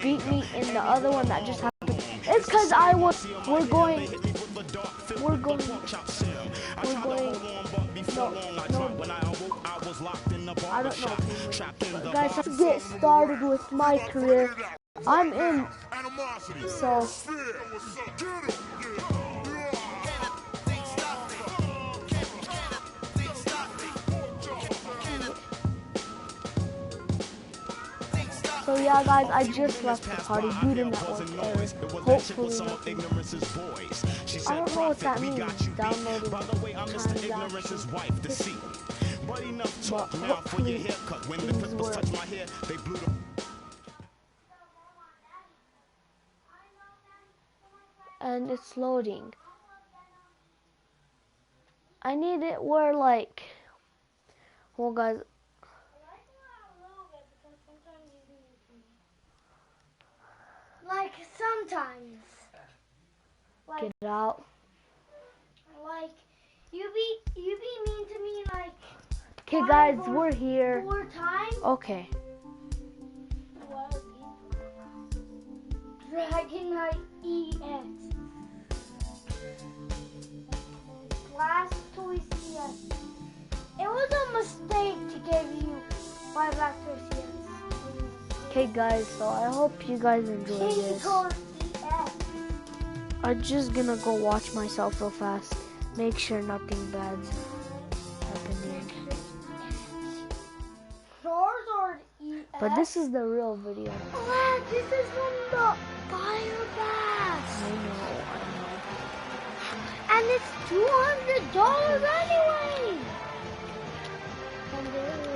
beat me in the other one that just happened. It's because we're going, I don't know. But guys, let's get started with my career. I'm in, so. So yeah, guys, I just left the party due to network error. Hopefully, I don't know what that means. Downloading transactions. But hopefully, things work. And it's loading. I need it where like, well, guys. Like sometimes. Like, get out. Like you be mean to me like. Okay, guys, we're here. 4 times. Okay. Dragonite EX. Last toy CS. It was a mistake to give you 5 actor CS. Okay, guys, so I hope you guys enjoy this. I'm just gonna go watch myself real fast. Make sure nothing bad's happening. But this is the real video. Oh, this is from the fire bass. I know. And it's $200 anyway. And there's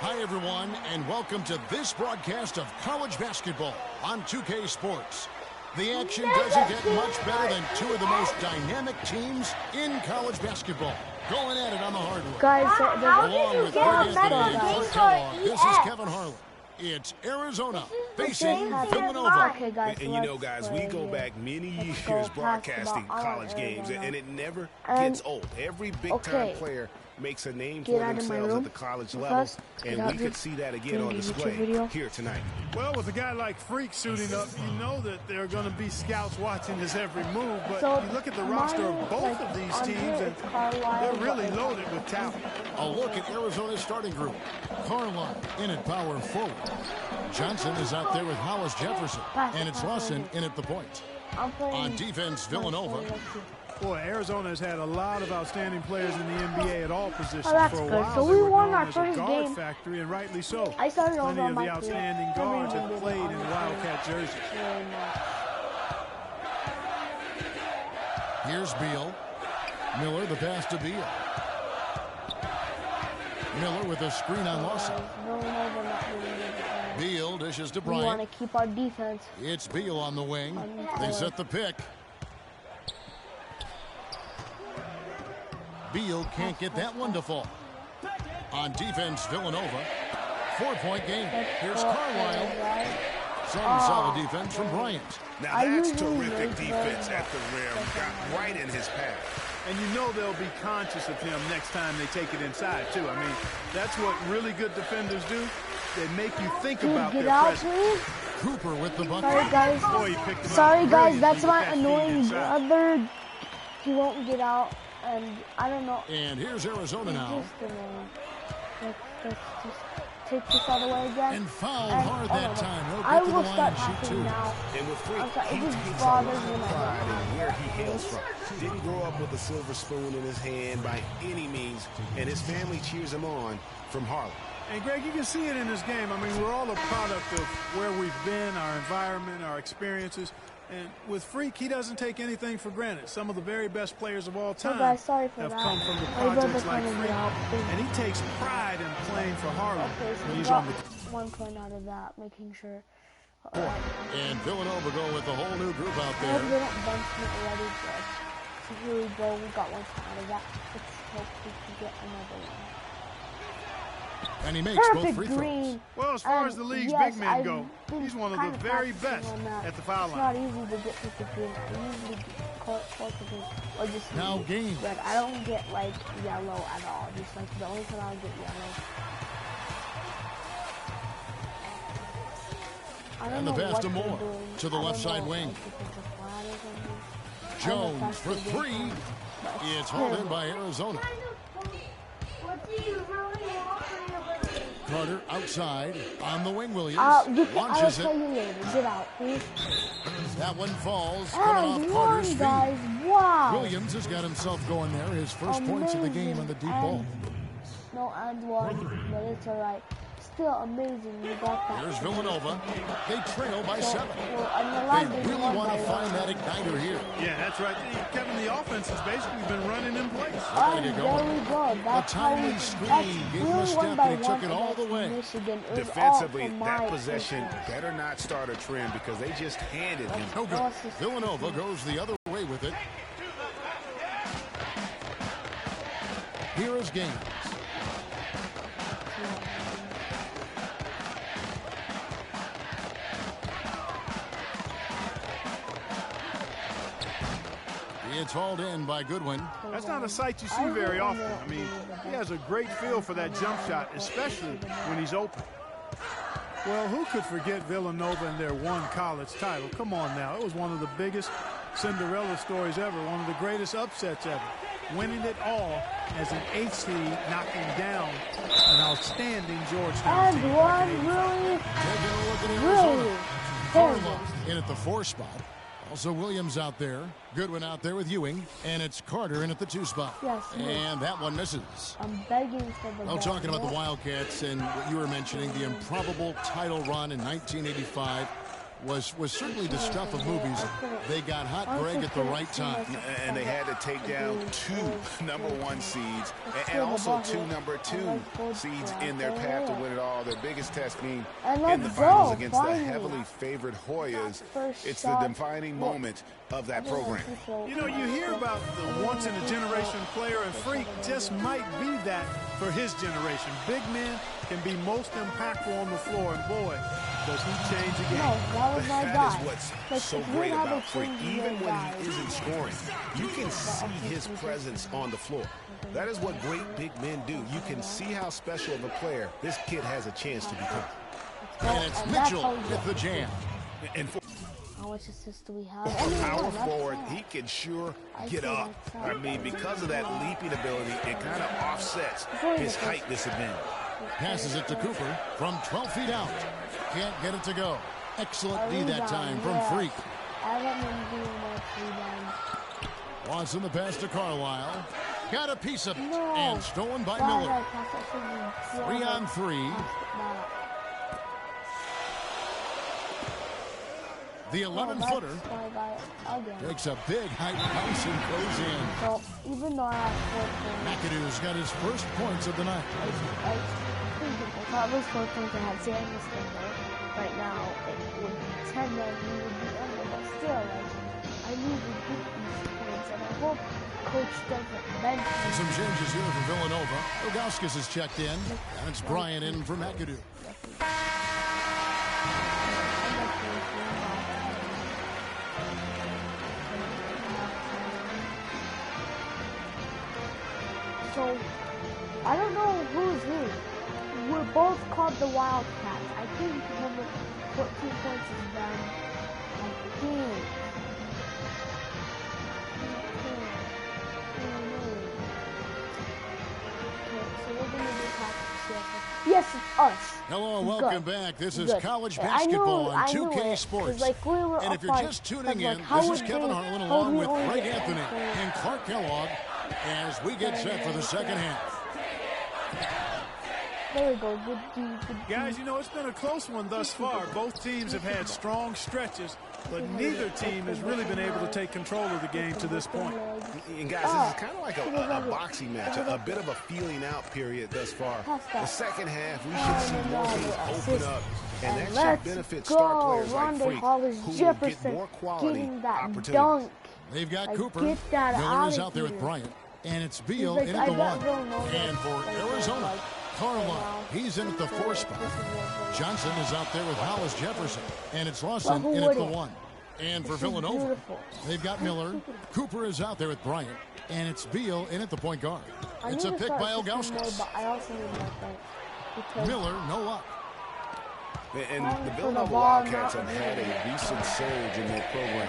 Hi, everyone, and welcome to this broadcast of college basketball on 2K Sports. The action doesn't get much better than 2 of the most dynamic teams in college basketball. Going at it on the hardwood. Guys, along with Greg Anthony and Thecolios, this is Kevin Harlan. It's Arizona facing Villanova. Okay, guys, and you know, guys, we go back many years broadcasting college games, and it never gets old. Every big-time player makes a name for themselves at the college level, and we could see that again on display here tonight. Well, with a guy like Freak suiting up, you know that there are going to be scouts watching his every move, but you look at the roster of both of these teams, and they're really loaded with talent. A look at Arizona's starting group. Carline in at power forward. Johnson is out there with Hollis Jefferson, and it's Lawson in at the point. On defense, Villanova. Boy, Arizona has had a lot of outstanding players in the NBA at all positions for a while. So we won our first game. Factory, and rightly so. I started Many over of my the outstanding guards have played in the Wildcat jersey. Here's Beal. Miller, the pass to Beal. Miller with a screen on Lawson. Beal dishes to Bryant. We want to keep our defense. It's Beal on the wing. They set the pick. Beal can't get that one to fall. On defense, Villanova. 4-point game. Here's Carlisle. Some solid defense from Bryant. Now that's terrific defense at the rim. Got right in his path. And you know they'll be conscious of him next time they take it inside, too. I mean, that's what really good defenders do. They make you think about their presence. Cooper with the bucket. Sorry, guys. Boy, sorry, guys. That's my annoying brother. He won't get out. And I don't know. And here's Arizona now. Let's just take this out of the way again. And foul hard that time. I will start passing now. And with Freak, it he just takes bothers a lot me of pride in where he hails from. Didn't grow up with a silver spoon in his hand by any means, and his family cheers him on from Harlem. And Greg, you can see it in this game. I mean, we're all a product of where we've been, our environment, our experiences. And with Freak, he doesn't take anything for granted. Some of the very best players of all time have come from the projects like Freak. And he takes pride in playing for Harlem when he's on the 1 point out of that, making sure. And Villanova go with a whole new group out I there. hope they don't bench me already, but so here we go. We got 1 point out of that. Let's hope we can get another one. And he makes both free green. throws. Well, as far as the league's big men go, he's one of the very best at the foul line. It's not easy to get to green. I usually call to green or just now game. Red. I don't get like yellow at all. Just like the only time I get yellow. And the pass to Moore to the left side wing. Jones for three. It's hauled in by Arizona. Carter outside on the wing. Williams launches it. Get out, please. That one falls. Coming off Carter's feet. Guys. Wow. Williams has got himself going there. His first points of the game on the deep ball. No and one, but it's all right. Still amazing. You got that. Here's Villanova. They trail by 7. Well, they really want to find that igniter here. Yeah, that's right. Kevin, the offense has basically been running in place. There we go. That's a timely screen gave him a step, and he took it all the way. Defensively, that possession better not start a trend because they just handed him. No good. Villanova goes the other way with it. Here is Gaines. It's hauled in by Goodwin. That's not a sight you see very often. I mean, he has a great feel for that jump shot, especially when he's open. Well, who could forget Villanova and their one college title? Come on now. It was one of the biggest Cinderella stories ever, one of the greatest upsets ever. Winning it all as an 8th seed, knocking down an outstanding Georgetown team. And one really Carla in at the 4 spot. Also Williams out there. Goodwin out there with Ewing. And it's Carter in at the 2 spot. Yes, and that one misses. I'm begging for the Well, talking about the Wildcats and what you were mentioning, the improbable title run in 1985 was certainly the stuff of movies. They got hot, Greg, at the right time. And they had to take down 2 #1 seeds and also 2 #2 seeds in their path to win it all. Their biggest test being in the finals against the heavily favored Hoyas. It's the defining moment of that program. You know, you hear about the once-in-a-generation player, and Freak just might be that for his generation. Big men can be most impactful on the floor, and boy, does he change the game. No, that was my guy. That is what's so great about Freak. Even when he isn't scoring, you can see his presence on the floor. That is what great big men do. You can see how special of a player this kid has a chance to become. And it's Mitchell with the jam. And how much assist do we have? Power forward, he can sure get up. I mean, because of that leaping ability, it kind of offsets his height disadvantage. Passes it to Cooper from 12 feet out. Can't get it to go. Excellent D that time from Freak. Wants in the pass to Carlisle. Got a piece of it. And stolen by Miller. 3 on 3. The 11-footer takes a big height bounce and goes in. So even though I have 4 points, McAdoo's got his first points of the night. I thought those 4 points I had Samuels right now, it would be 10 that we would be under, but still, like, I need to get these points, and I hope Coach doesn't bench me. Some changes here for Villanova. Rogauskis is checked in, and it's Bryant in for McAdoo. So, I don't know who's who. We're both called the Wildcats. I think number 14 points is them. I think. So we're going to do practice. Yes, it's us. Hello, welcome back. This is college basketball on 2K Sports. Like and if you're just tuning in, this is Kevin Harlan along with Greg Anthony and Clark Kellogg as we get set for the second half. There we go. Good D. Guys, you know, it's been a close one thus far. Both teams have had strong stretches, but neither team has really been able to take control of the game to this point. And guys, this is kind of like a boxing match, a bit of a feeling out period thus far. The second half, we should see more things open up, and that should benefit star players like Freak, who will get more quality opportunities. They've got Cooper. Miller is out there with Bryant. And it's Beal in at the 1. And for Arizona, Carline, he's in at the 4 spot. Johnson is out there with Hollis Jefferson. And it's Lawson in at the 1. And for Villanova, they've got Miller. Cooper is out there with Bryant. And it's Beal in at the point guard. It's a pick by Ilgauskas. Miller, no luck. And the Villanova Wildcats have had a recent surge in their program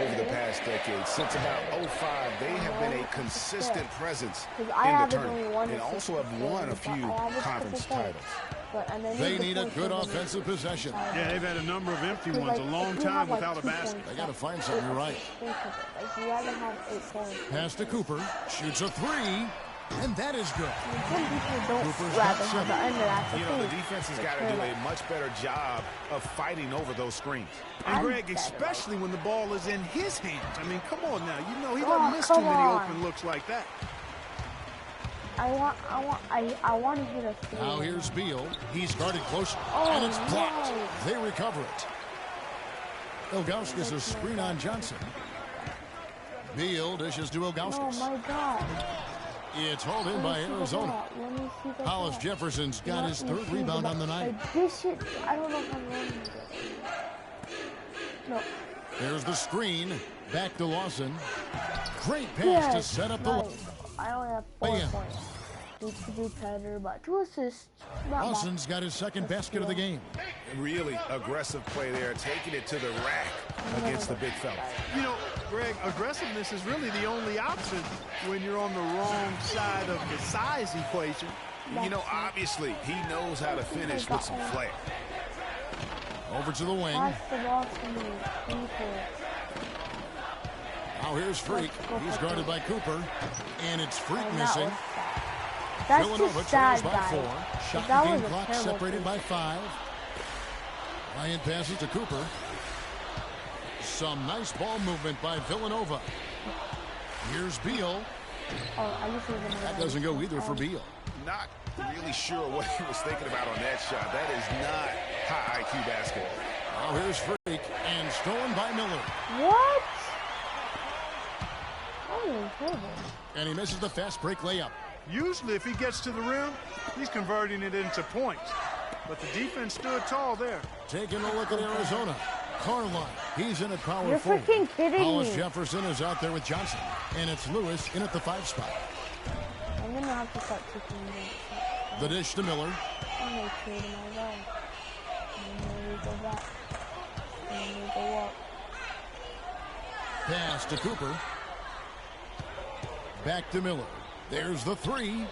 over the past decade. Since about 05, they have been a consistent presence in the tournament and also have won a few conference titles. They need a good offensive possession. Yeah, they've had a number of empty ones, a long time without a basket. They got to find something. You're right. Pass to Cooper, shoots a 3. And that is good. Cooper's got 7. You know, the defense has got to do a much better job of fighting over those screens. And Greg, especially when the ball is in his hands. I mean, come on now. You know he doesn't miss too many open looks like that. I want to hit a 3. Now here's Beal. He's guarded close, and it's blocked. They recover it. Ilgauskas a screen on Johnson. Beal dishes to Ilgauskas. Oh my God. It's hauled in by Arizona. Hollis Jefferson's got his 3rd rebound on the night. This shit, I don't know if I'm running this. No. There's the screen. Back to Lawson. Great pass to set up the... I only have 4 points. Need to do better, but 2 assists. Lawson's got his 2nd basket of the game. Really aggressive play there, taking it to the rack against the big fella. You know, Greg, aggressiveness is really the only option when you're on the wrong side of the size equation. You know, obviously, he knows how to finish with some flair. Over to the wing. Now here's Freak. He's guarded by Cooper. And it's Freak missing. That's Villanova just sad, trails by 4. Shot and game clock separated by 5. Bryant passes to Cooper. Some nice ball movement by Villanova. Here's Beal. That doesn't go either for Beal. Not really sure what he was thinking about on that shot. That is not high IQ basketball. Now here's Freak, and stolen by Miller. What? Oh, horrible. And he misses the fast break layup. Usually if he gets to the rim, he's converting it into points. But the defense stood tall there. Taking a look at Arizona. Carline, he's in at power You're forward. freaking kidding Hollis me. Jefferson is out there with Johnson. And it's Lewis in at the 5 spot. I'm going to have to start taking it. The dish to Miller. I'm going to trade my guy. And then we go back. And then we go up. Pass to Cooper. Back to Miller. There's the 3.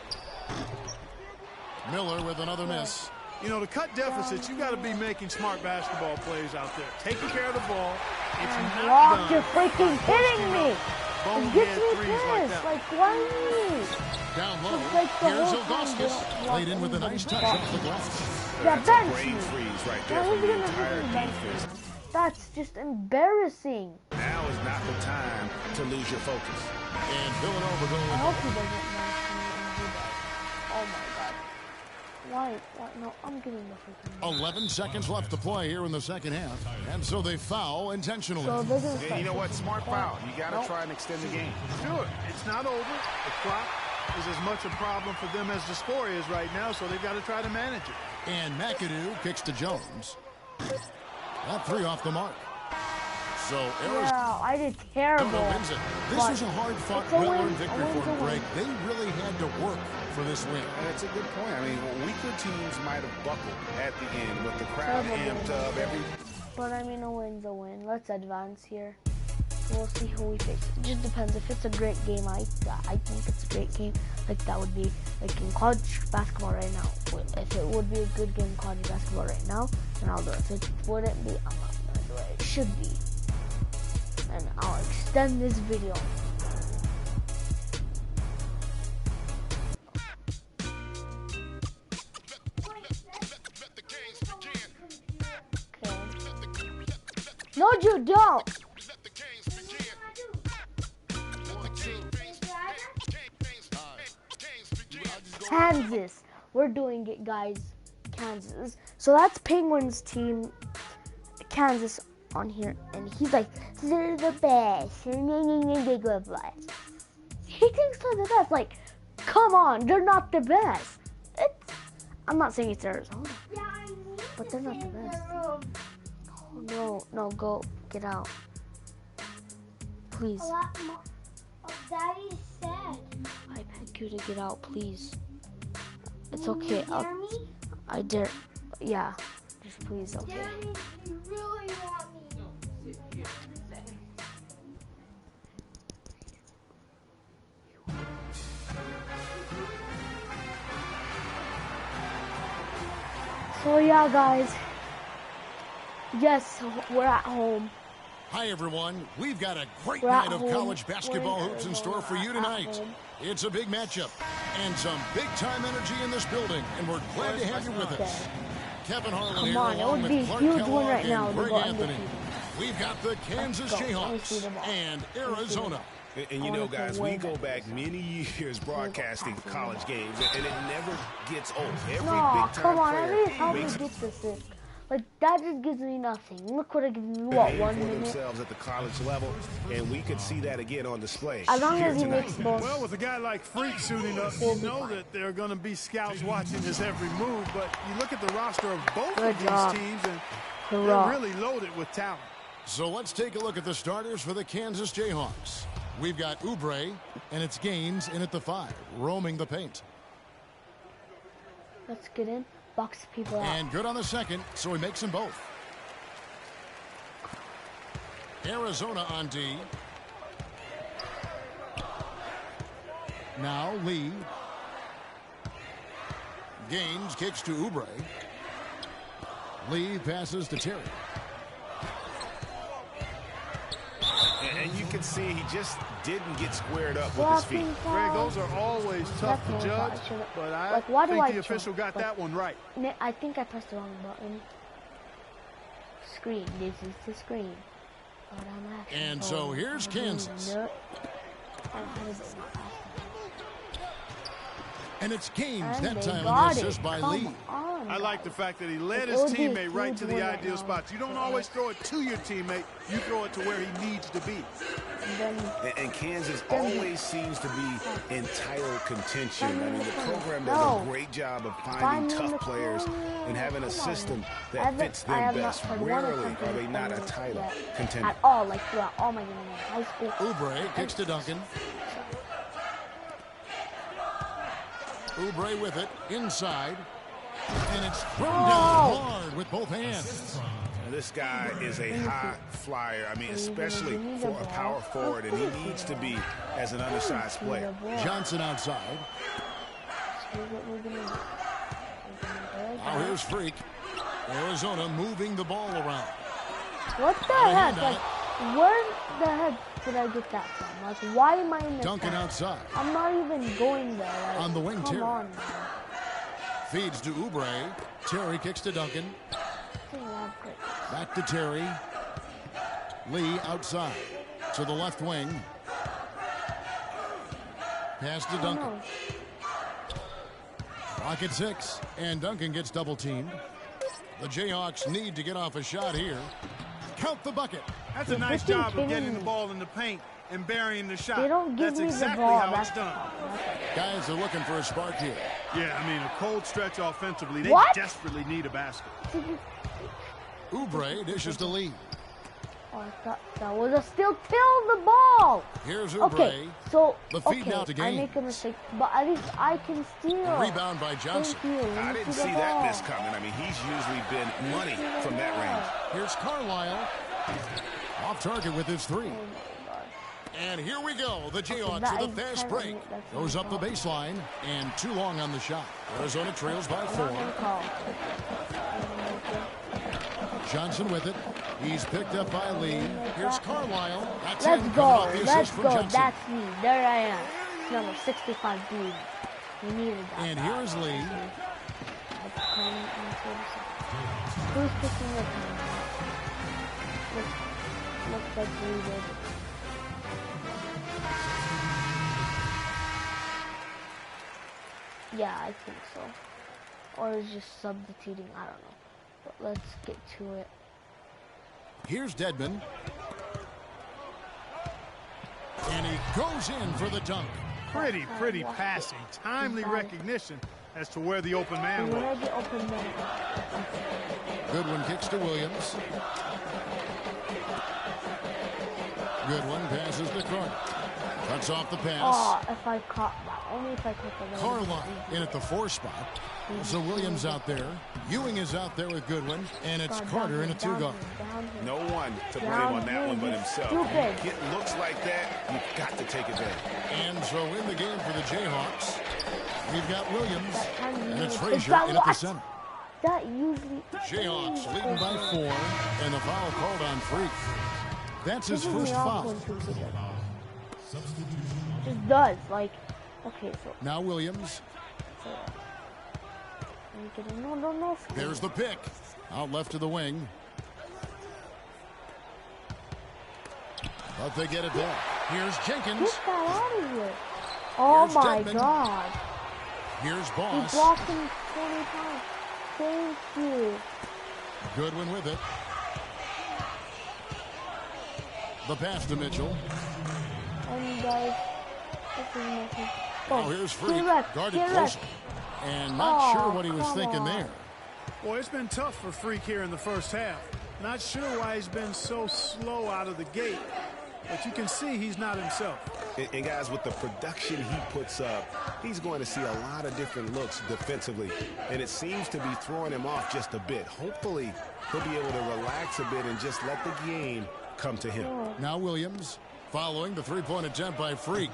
Miller with another miss. You know, to cut deficits, you got to be making smart basketball plays out there. Taking care of the ball. It's not done. You're freaking kidding me. It gets me pissed. Like, why me? Down low. Here's Ilgauskas. Played in with a nice touch off the glass. Yeah, That's bench a great me. freeze right there from the entire defense. That's just embarrassing. Now is not the time to lose your focus. And Villanova going I hope he doesn't mention me and do that. Oh my God. Why? No, I'm getting the freaking 11 seconds left to play here in the second half. And so they foul intentionally. So this is Yeah, you know what? Smart foul. You got to try and extend the game. Sure, it's not over. The clock is as much a problem for them as the score is right now, so they've got to try to manage it. And McAdoo kicks to Jones. That 3 off the mark. So Arizona I did terrible. wins it. This was a hard-fought, well-earned victory for them, Greg. They really had to work for this win. That's a good point. I mean, weaker teams might have buckled at the end with the crowd amped up. But I mean, a win's a win. Let's advance here. We'll see who we face. It just depends. If it's a great game, I think it's a great game. Like that would be like in college basketball right now. If it would be a good game in college basketball right now, then I'll do it. If it wouldn't be, I'm not gonna do it. It should be. And I'll extend this video. No, you don't. Kansas. We're doing it, guys. Kansas. So that's Penguins team. Kansas on here. And he's like, they're the best. He thinks they're the best. Like, come on. They're not the best. I'm not saying it's Arizona, but they're not the best. No, go, get out. Please. Daddy said. I beg you to get out, please. It's okay. You dare me? I dare. Yeah, just please, okay. Daddy, you really want me? So yeah, guys. Yes, we're at home. Hi, everyone. We've got a great night of college basketball hoops in store for you tonight. It's a big matchup and some big-time energy in this building, and we're glad to have you with us. Kevin Harlan here, along with Clark Kellogg and Greg Anthony. We've got the Kansas Jayhawks and Arizona. And you know, guys, we go back many years broadcasting college games, and it never gets old. Every big-time come on, player at least help me get this in. Like, that just gives me nothing. Look what I give you, what, 1 minute? Themselves at the college level, and we could see that again on display. As long as he makes both. Well, with a guy like Freak suiting up, you know that there are going to be scouts watching his every move, but you look at the roster of both of these teams, and they're really loaded with talent. So let's take a look at the starters for the Kansas Jayhawks. We've got Oubre, and it's Gaines in at the 5, roaming the paint. Let's get in, box people out. And good on the second, so he makes them both. Arizona on D. Now Lee. Gaines kicks to Oubre. Lee passes to Terry. And you can see he just didn't get squared up with his feet. Greg, those are always tough to judge, but I think the official got that one right. I think I pressed the wrong button. Screen. This is the screen. And so here's Kansas. And it's Gaines that time on the assist by Lee. I like the fact that he led his teammate right to the ideal spots. You don't always throw it to your teammate. You throw it to where he needs to be. And Kansas always seems to be in title contention. I mean, the program does a great job of finding tough players and having a system that fits them best. Rarely are they not a title contender. At all, like throughout all my games in high school. Oubre kicks to Duncan. Oubre with it, inside. And it's thrown down hard with both hands. This guy is a high flyer. I mean, especially for a power forward, and he needs to be as an undersized player. Johnson outside. Now here's Freak. Arizona moving the ball around. What the heck? Like, where the heck did I get that from? Like, why am I in the Duncan outside. I'm not even going there. Like, on the wing, come Terry. On, feeds to Oubre. Terry kicks to Duncan. Back to Terry. Lee outside to the left wing. Pass to Duncan. Clock at 6, and Duncan gets double teamed. The Jayhawks need to get off a shot here. Count the bucket. That's a nice job of getting the ball in the paint and burying the shot. They don't give That's me exactly the ball. how it's done. Guys are looking for a spark here. Yeah, I mean, a cold stretch offensively. They desperately need a basket. Oubre dishes to Lee. Oh, I thought that was a steal. Kill the ball. Here's Oubre. Okay, so the feed now to Gaines. I make a mistake, but at least I can steal. Rebound by Johnson. I didn't see that miss coming. I mean, he's usually been money from that range. Here's Carlisle. Off target with his 3. And here we go. The Jayhawks with a fast break. Goes up the baseline, and too long on the shot. Arizona trails by 4. Johnson with it. He's picked up by Lee. Here's Carlisle. That's Let's go. Let's go. Johnson. That's me. There I am. Number 65 B. We needed that. And here's Lee. Who's picking up? Looks like we did. Yeah, I think so. Or is just substituting. I don't know. But let's get to it. Here's Dedman. And he goes in for the dunk. Pretty passing. Timely recognition. as to where the open man was. Goodwin kicks to Williams. Goodwin passes to Carter. Cuts off the pass. Oh, if I caught that. Only if I caught the Carline in at the 4 spot. So Williams out there. Ewing is out there with Goodwin. And it's Carter in a 2-guard. No one to blame on that one but himself. When you get looks like that, you've got to take advantage. And so in the game for the Jayhawks, we've got Williams. And it's Frazier in at the center. That usually... Jayhawks leading by 4. And the foul called on Freak. That's his first foul. It does, like, okay, so. Now Williams. No. There's the pick. Out left to the wing. But they get it back. Here's Jenkins. Get that out of here. Oh Here's my Dedman. God. Here's Boss. He blocked him 20 times. Thank you. Goodwin with it. The pass to Mitchell. And guys, Now here's Freak, guarded close. And not sure what he was thinking there. Boy, it's been tough for Freak here in the first half. Not sure why he's been so slow out of the gate. But you can see he's not himself. And guys, with the production he puts up, he's going to see a lot of different looks defensively. And it seems to be throwing him off just a bit. Hopefully, he'll be able to relax a bit and just let the game come to him. Now Williams following the 3-point attempt by Freak.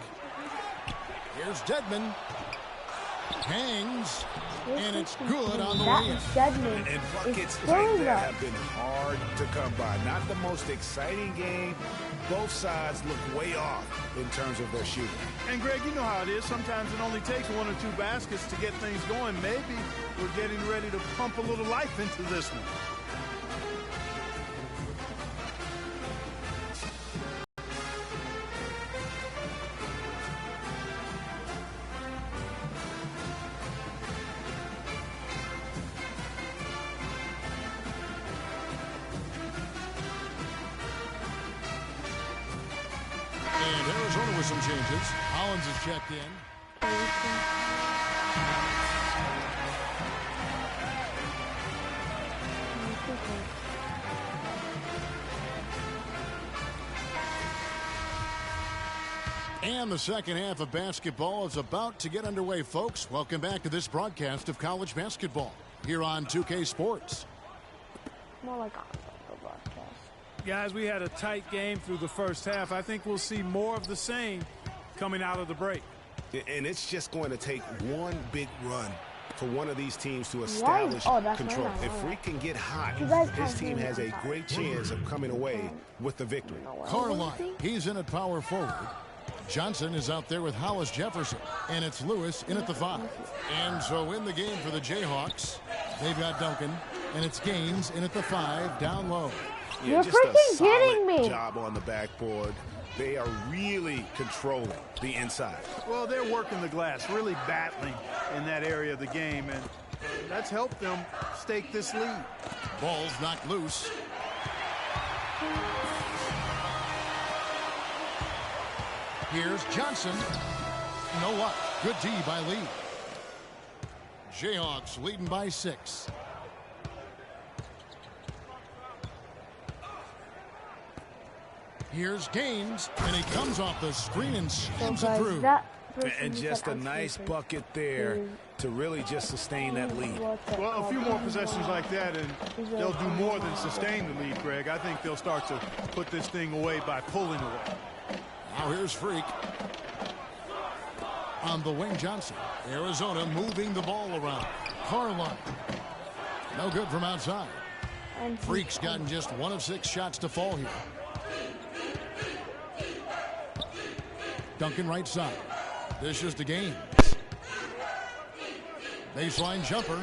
Here's Dedman. Hangs. And it's good on the way in. And buckets like that have been hard to come by. Not the most exciting game. Both sides look way off in terms of their shooting. And Greg, you know how it is. Sometimes it only takes 1 or 2 baskets to get things going. Maybe we're getting ready to pump a little life into this one. And Arizona with some changes. Hollins is checked in. And the second half of basketball is about to get underway, folks. Welcome back to this broadcast of college basketball here on 2K Sports. More like a broadcast. Guys, we had a tight game through the first half. I think we'll see more of the same coming out of the break. And it's just going to take one big run for one of these teams to establish control. If Freak can get hot, his team has a great chance of coming away with the victory. Carline, he's in at power forward. Johnson is out there with Hollis Jefferson. And it's Lewis in at the 5. And so in the game for the Jayhawks, they've got Duncan. And it's Gaines in at the 5, down low. Yeah, You're just a freaking solid kidding me. job on the backboard. They are really controlling the inside. Well, they're working the glass, really battling in that area of the game, and that's helped them stake this lead. Ball's knocked loose. Here's Johnson. You know what? Good D by Lee. Jayhawks leading by 6. Here's Gaines, and he comes off the screen and slams it through. And just a nice bucket there to really just sustain that lead. Well, a few more possessions like that, and they'll do more than sustain the lead, Greg. I think they'll start to put this thing away by pulling away. Now here's Freak. On the wing, Johnson. Arizona moving the ball around. Carline. No good from outside. Freak's gotten just 1 of 6 shots to fall here. Duncan right side. This is to Gaines. Baseline jumper.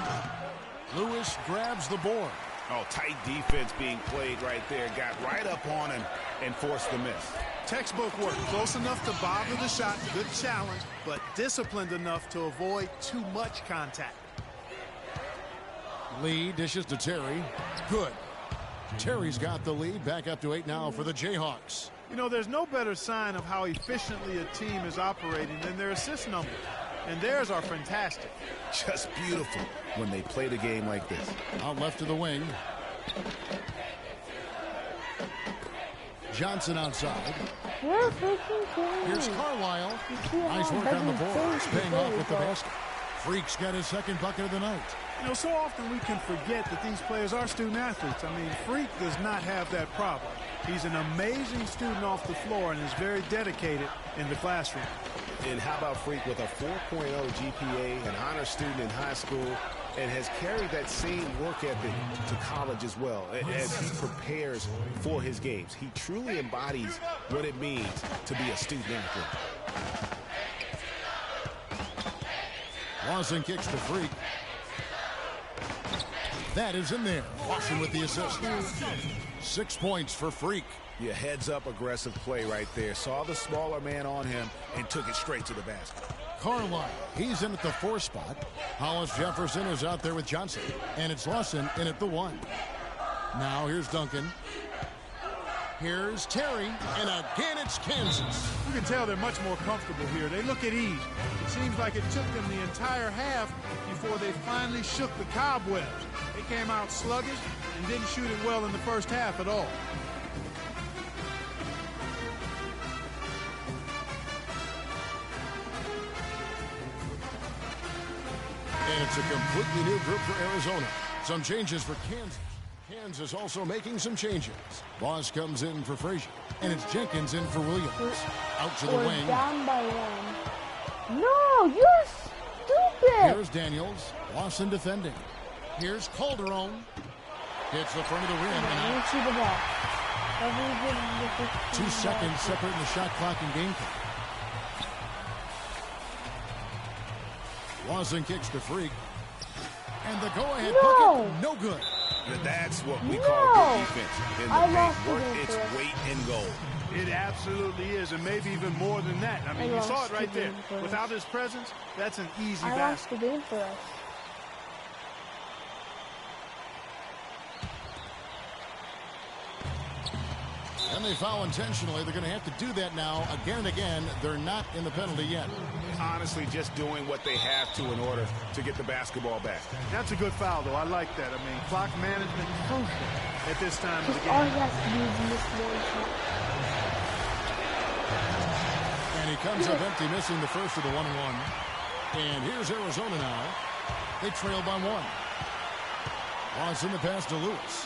Lewis grabs the board. Oh, tight defense being played right there. Got right up on him and forced the miss. Textbook work. Close enough to bother the shot. Good challenge, but disciplined enough to avoid too much contact. Lee dishes to Terry. Good. Terry's got the lead. Back up to 8 now for the Jayhawks. You know, there's no better sign of how efficiently a team is operating than their assist number. and theirs are fantastic. Just beautiful when they play the game like this. Out left to the wing. Johnson outside. Here's Carlisle. Nice work on the boards, paying off with the basket. Freak's got his second bucket of the night. You know, so often we can forget that these players are student athletes. I mean, Freak does not have that problem. He's an amazing student off the floor and is very dedicated in the classroom. And how about Freak with a 4.0 GPA, an honor student in high school, and has carried that same work ethic to college as well as he prepares for his games. He truly embodies what it means to be a student athlete. Lawson kicks to Freak. That is in there. Lawson with the assist. 6 points for Freak. Yeah, heads-up aggressive play right there. Saw the smaller man on him and took it straight to the basket. Carlisle, he's in at the 4 spot. Hollis Jefferson is out there with Johnson. And it's Lawson in at the 1. Now here's Duncan. Here's Terry. And again it's Kansas. You can tell they're much more comfortable here. They look at ease. It seems like it took them the entire half before they finally shook the cobwebs. They came out sluggish and didn't shoot it well in the first half at all. And it's a completely new group for Arizona. Some changes for Kansas. Kansas also making some changes. Boss comes in for Frazier. And it's Jenkins in for Williams. Out to the wing. Down by 1. No, you're stupid. Here's Daniels. Lawson defending. Here's Calderon. Hits the front of the rim. And out. See the ball. 2 seconds separating the shot clock and game clock. Lawson kicks to Freak. And the go-ahead bucket, no good. And that's what we call good defense. In the paint, work its weight in goal. It absolutely is, and maybe even more than that. I mean, you saw it right there. Without his presence, that's an easy basket. I lost the game for us. And they foul intentionally. They're going to have to do that now again and again. They're not in the penalty yet. Honestly, just doing what they have to in order to get the basketball back. That's a good foul, though. I like that. I mean, clock management is crucial at this time of the game. All he has to do is miss one shot. And he comes up empty, missing the first of the 1-1. And here's Arizona now. They trail by 1. Lawson the pass to Lewis.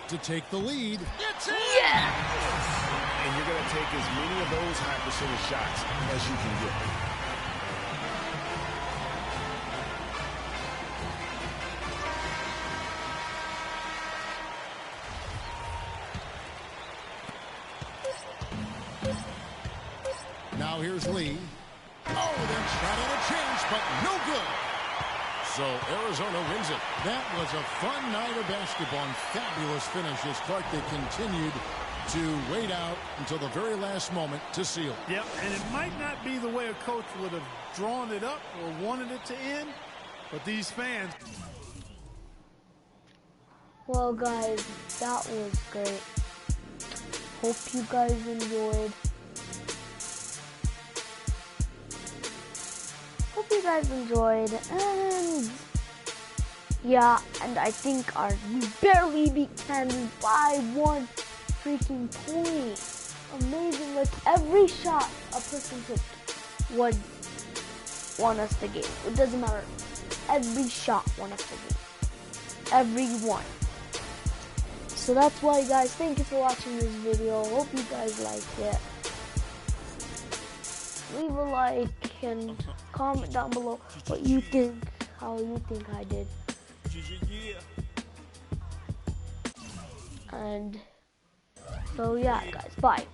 To take the lead. It's in! Yeah! And you're going to take as many of those high percentage shots as you can get. Now here's Lee. Oh, then shot at a chance, but no good. So Arizona wins it. That was a fun night of basketball and fabulous finish as Clark, they continued to wait out until the very last moment to seal. Yep, and it might not be the way a coach would have drawn it up or wanted it to end, but these fans. Well, guys, that was great. Hope you guys enjoyed. Hope you guys enjoyed, and yeah, and I think we barely beat Kansas by 1 freaking point. Amazing! Like every shot a person took would won us the game. It doesn't matter. Every shot won us the game. Every one. So that's why, guys. Thank you for watching this video. Hope you guys liked it. Leave a like and comment down below what you think, how you think I did. And so yeah, guys, bye.